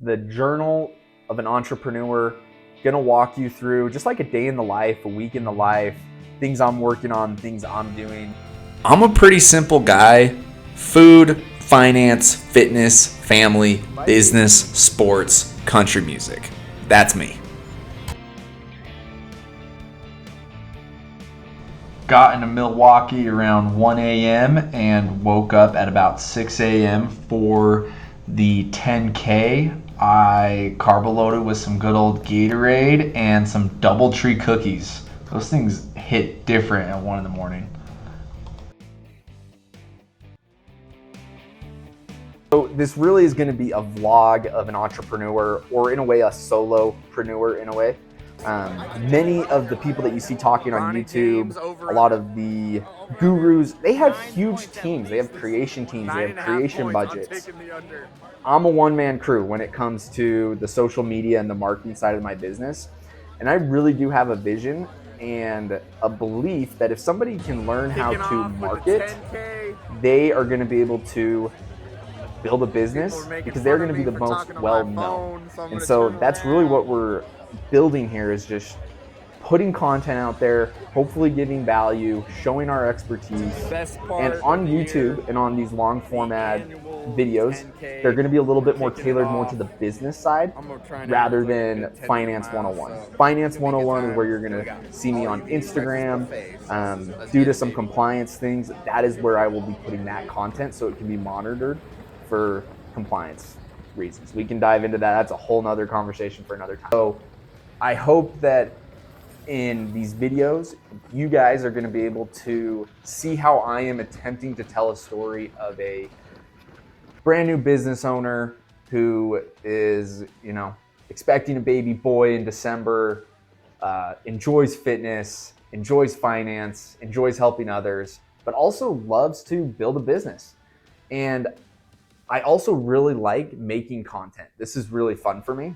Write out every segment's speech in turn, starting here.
the journal of an entrepreneur. Gonna walk you through just like a day in the life, a week in the life, things I'm working on, things I'm doing. I'm a pretty simple guy. Food, finance, fitness, family, business, sports, country music. That's me. Got into Milwaukee around 1 a.m. and woke up at about 6 a.m. for the 10K. I carbo loaded with some good old Gatorade and some DoubleTree cookies. Those things hit different at 1 in the morning. So this really is going to be a vlog of an entrepreneur, or in a way a solopreneur in a way. Many of the people that you see talking on YouTube, a lot of the gurus, they have huge teams. They have creation teams. They have creation budgets. I'm a one-man crew when it comes to the social media and the marketing side of my business. And I really do have a vision and a belief that if somebody can learn how to market, they are going to be able to build a business because they're going to be the most well-known. And so that's really what we're building here, is just putting content out there, hopefully giving value, showing our expertise. And on YouTube and on these long format videos, they're going to be a little bit more tailored more to the business side rather than Finance 101. Finance 101 is where you're going to see me on Instagram. Due to some compliance things, that is where I will be putting that content so it can be monitored for compliance reasons. We can dive into that. That's a whole nother conversation for another time. So I hope that in these videos, you guys are going to be able to see how I am attempting to tell a story of a brand new business owner who is, expecting a baby boy in December, enjoys fitness, enjoys finance, enjoys helping others, but also loves to build a business. And I also really like making content. This is really fun for me.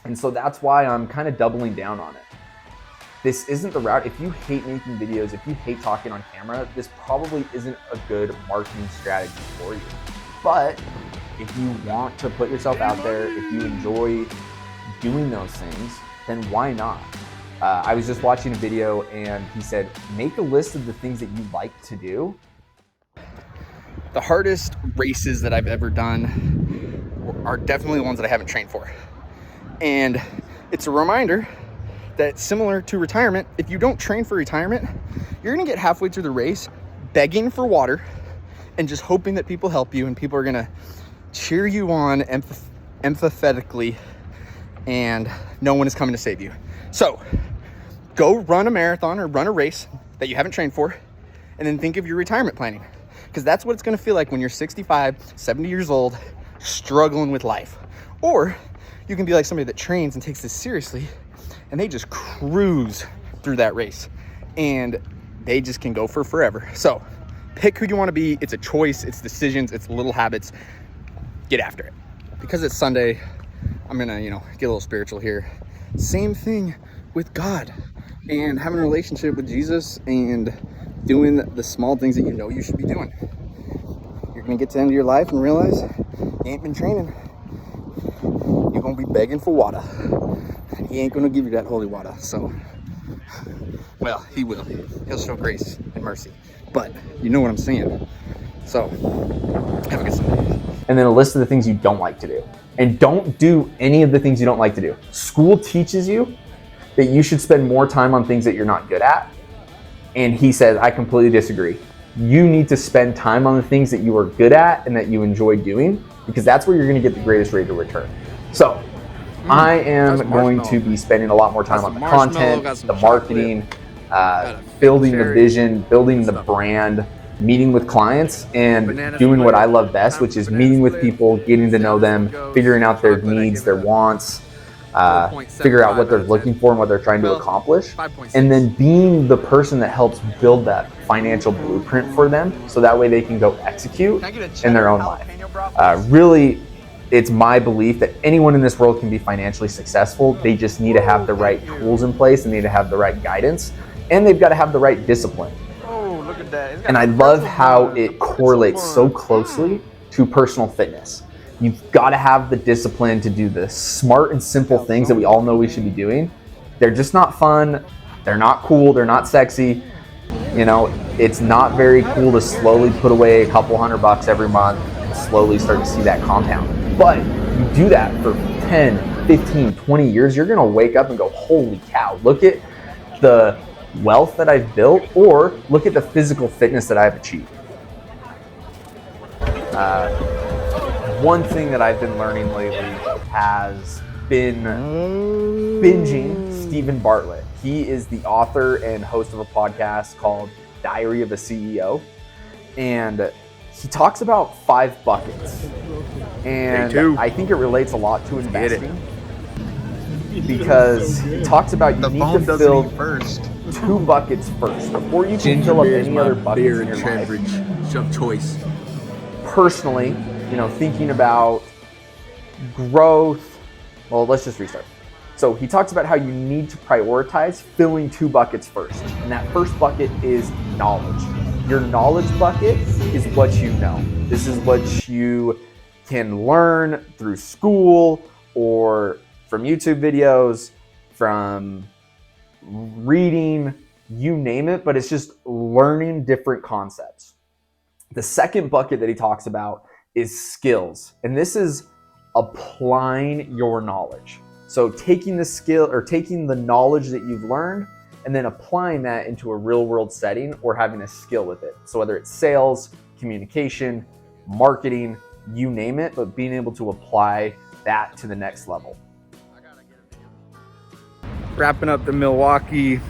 And so that's why I'm kind of doubling down on it. This isn't the route. If you hate making videos, if you hate talking on camera, this probably isn't a good marketing strategy for you. But if you want to put yourself out there, if you enjoy doing those things, then why not? I was just watching a video and he said, make a list of the things that you like to do. The hardest races that I've ever done are definitely the ones that I haven't trained for. And it's a reminder that, similar to retirement, if you don't train for retirement, you're gonna get halfway through the race begging for water and just hoping that people help you and people are gonna cheer you on empathetically, and no one is coming to save you. So go run a marathon or run a race that you haven't trained for, and then think of your retirement planning. Because that's what it's going to feel like when you're 65, 70 years old, struggling with life. Or you can be like somebody that trains and takes this seriously, and they just cruise through that race. And they just can go for forever. So pick who you want to be. It's a choice. It's decisions. It's little habits. Get after it. Because it's Sunday, I'm going to, get a little spiritual here. Same thing with God and having a relationship with Jesus and doing the small things that you should be doing. You're gonna get to the end of your life and realize you ain't been training. You're gonna be begging for water. He ain't gonna give you that holy water. So, well, he will. He'll show grace and mercy. But you know what I'm saying. So, have a good Sunday. And then a list of the things you don't like to do. And don't do any of the things you don't like to do. School teaches you that you should spend more time on things that you're not good at. And he says, I completely disagree. You need to spend time on the things that you are good at and that you enjoy doing, because that's where you're going to get the greatest rate of return. So I am going to be spending a lot more time on the content, the marketing, building the vision, building the brand, meeting with clients, and doing what I love best, which is meeting with people, getting to know them, figuring out their needs, their wants, figure out what they're looking for and what they're trying to accomplish, and then being the person that helps build that financial blueprint for them so that way they can go execute in their own life. Really, it's my belief that anyone in this world can be financially successful. They just need to have the right tools in place, and they need to have the right guidance, and they've got to have the right discipline. Look at that. And I love how it correlates so closely to personal fitness. You've got to have the discipline to do the smart and simple things that we all know we should be doing. They're just not fun. They're not cool. They're not sexy. You know, it's not very cool to slowly put away a couple $100 every month and slowly start to see that compound. But you do that for 10, 15, 20 years, you're going to wake up and go, holy cow, look at the wealth that I've built, or look at the physical fitness that I've achieved. One thing that I've been learning lately has been binging Stephen Bartlett. He is the author and host of a podcast called Diary of a CEO. And he talks about 5 buckets. And I think it relates a lot to investing. Because he talks about you need to fill first 2 buckets first before you can fill up any other buckets in your life. Of choice. Personally, you know, thinking about growth, well, let's just restart. So he talks about how you need to prioritize filling 2 buckets first. And that first bucket is knowledge. Your knowledge bucket is what you know. This is what you can learn through school or from YouTube videos, from reading, you name it, but it's just learning different concepts. The second bucket that he talks about is skills. And this is applying your knowledge. So taking the skill or taking the knowledge that you've learned and then applying that into a real world setting or having a skill with it. So whether it's sales, communication, marketing, you name it, but being able to apply that to the next level. Wrapping up the Milwaukee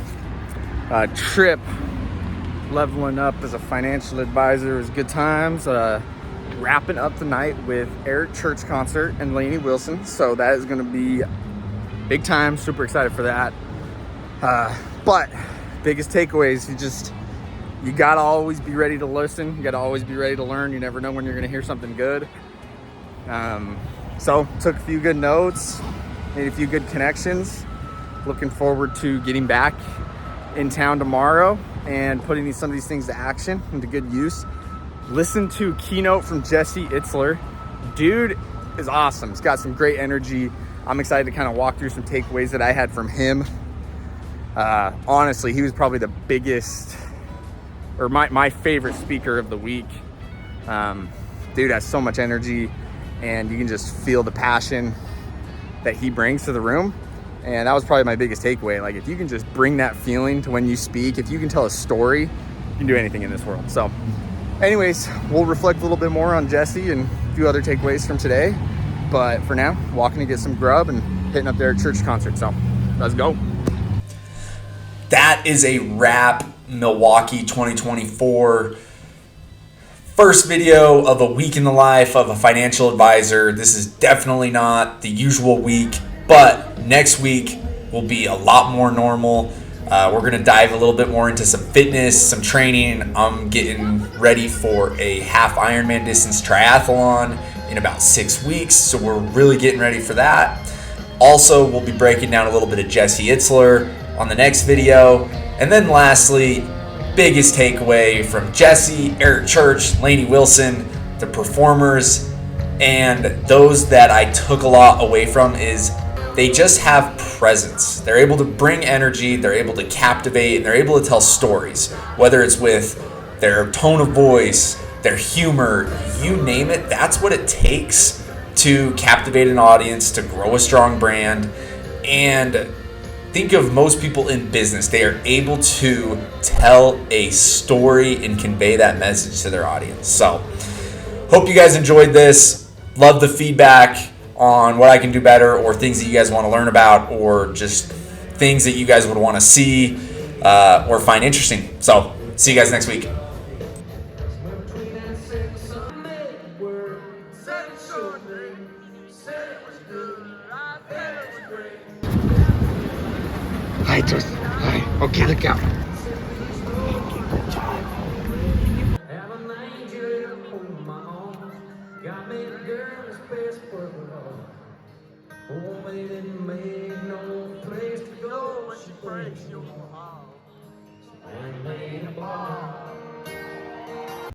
trip, leveling up as a financial advisor was good times. Wrapping up the night with Eric Church concert and Lainey Wilson, so that is going to be big time. Super excited for that. But biggest takeaways, you gotta always be ready to listen. You gotta always be ready to learn. You never know when you're going to hear something good. So took a few good notes, made a few good connections. Looking forward to getting back in town tomorrow and putting some of these things to action, into good use. Listen to Keynote from Jesse Itzler. Dude is awesome. He's got some great energy. I'm excited to kind of walk through some takeaways that I had from him. Honestly, he was probably the biggest, or my favorite speaker of the week. Dude has so much energy, and you can just feel the passion that he brings to the room. And that was probably my biggest takeaway. Like, if you can just bring that feeling to when you speak, if you can tell a story, you can do anything in this world. So anyways, we'll reflect a little bit more on Jesse and a few other takeaways from today. But for now, walking to get some grub and hitting up their church concert. So let's go. That is a wrap. Milwaukee 2024. First video of a week in the life of a financial advisor. This is definitely not the usual week, but next week will be a lot more normal. We're going to dive a little bit more into some fitness, some training. I'm getting ready for a half Ironman distance triathlon in about 6 weeks, so we're really getting ready for that. Also, we'll be breaking down a little bit of Jesse Itzler on the next video. And then lastly, biggest takeaway from Jesse, Eric Church, Lainey Wilson, the performers, and those that I took a lot away from is they just have presence. They're able to bring energy, they're able to captivate, and they're able to tell stories, whether it's with their tone of voice, their humor, you name it. That's what it takes to captivate an audience, to grow a strong brand. And think of most people in business. They are able to tell a story and convey that message to their audience. So, hope you guys enjoyed this. Love the feedback on what I can do better, or things that you guys want to learn about, or just things that you guys would want to see or find interesting. So, see you guys next week. Hi, Justin. Hi. Okay, look out. Place to go when she breaks your heart. And made a bar.